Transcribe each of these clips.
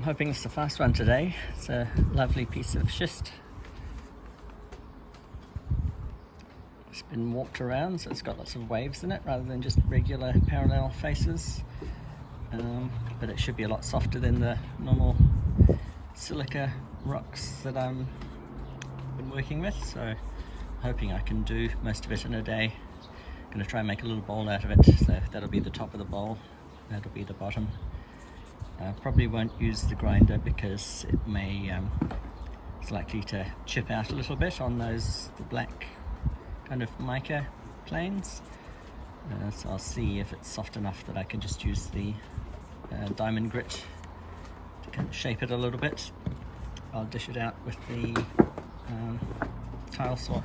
hoping it's a fast one today. It's a lovely piece of schist. It's been walked around, so it's got lots of waves in it rather than just regular parallel faces. But it should be a lot softer than the normal silica rocks that I've been working with. So I'm hoping I can do most of it in a day. I'm going to try and make a little bowl out of it. So that'll be the top of the bowl. That'll be the bottom. I probably won't use the grinder because it may, it's likely to chip out a little bit on the black kind of mica planes. So I'll see if it's soft enough that I can just use the diamond grit to kind of shape it a little bit. I'll dish it out with the tile saw.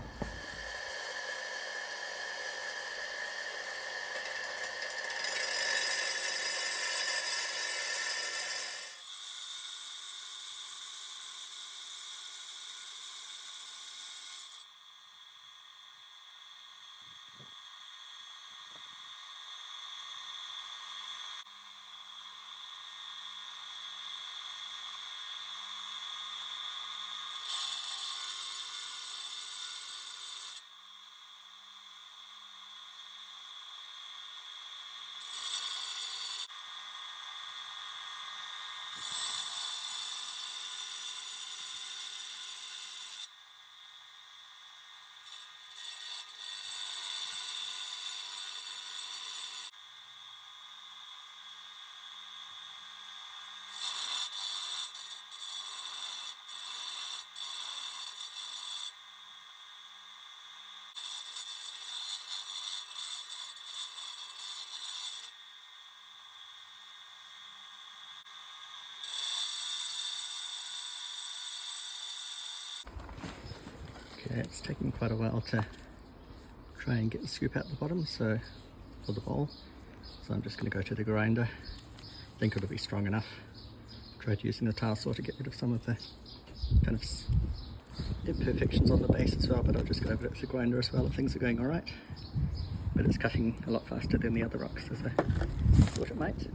Okay, it's taking quite a while to try and get the scoop out the bottom, so for the bowl. So I'm just going to go to the grinder. I think it'll be strong enough. Tried using the tile saw to get rid of some of the kind of imperfections on the base as well, but I'll just go over it with the grinder as well if things are going alright. But it's cutting a lot faster than the other rocks as I thought it might.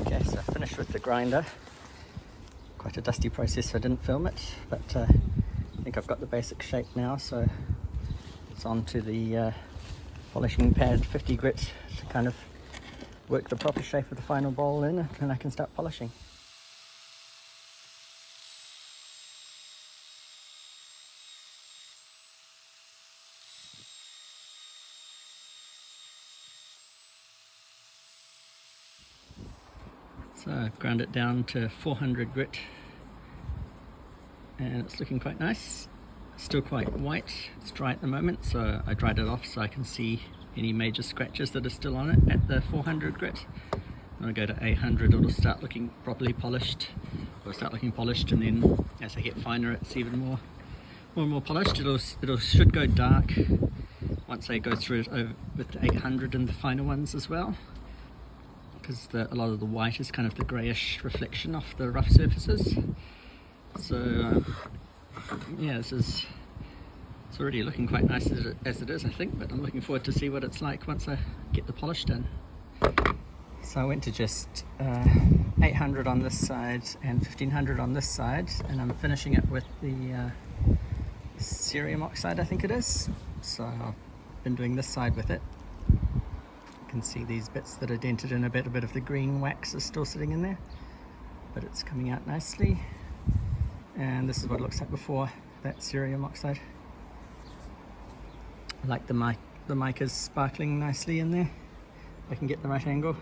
Okay, so I finished with the grinder. Quite a dusty process, so I didn't film it, but I think I've got the basic shape now, so it's on to the polishing pad 50 grit to kind of work the proper shape of the final bowl in, and then I can start polishing. So I've ground it down to 400 grit and it's looking quite nice. It's still quite white, it's dry at the moment, so I dried it off so I can see any major scratches that are still on it at the 400 grit. When I go to 800 it'll start looking properly polished, and then as I get finer it's even more and more polished. It should go dark once I go through it over with the 800 and the finer ones as well, because a lot of the white is kind of the greyish reflection off the rough surfaces. So yeah, it's already looking quite nice as it is, I think, but I'm looking forward to see what it's like once I get the polish done. So I went to just 800 on this side and 1500 on this side, and I'm finishing it with the cerium oxide, I think it is. So I've been doing this side with it. You can see these bits that are dented in a bit of the green wax is still sitting in there, but it's coming out nicely. And this is what it looks like before that cerium oxide. I like the mica's sparkling nicely in there. If I can get the right angle.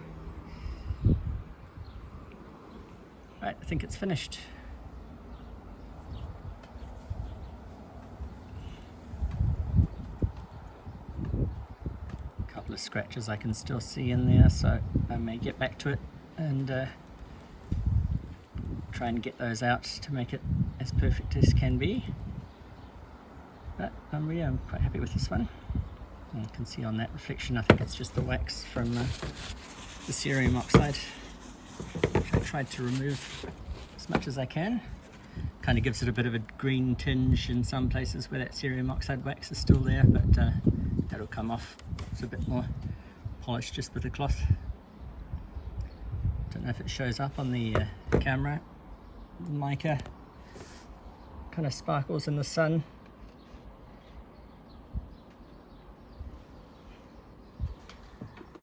Right, I think it's finished. A couple of scratches I can still see in there, so I may get back to it and try and get those out to make it as perfect as can be. But I'm quite happy with this one. And you can see on that reflection, I think it's just the wax from the cerium oxide, which I tried to remove as much as I can. Kind of gives it a bit of a green tinge in some places where that cerium oxide wax is still there, but that'll come off. It's a bit more polished just with the cloth. Don't know if it shows up on the camera mica kind of sparkles in the sun.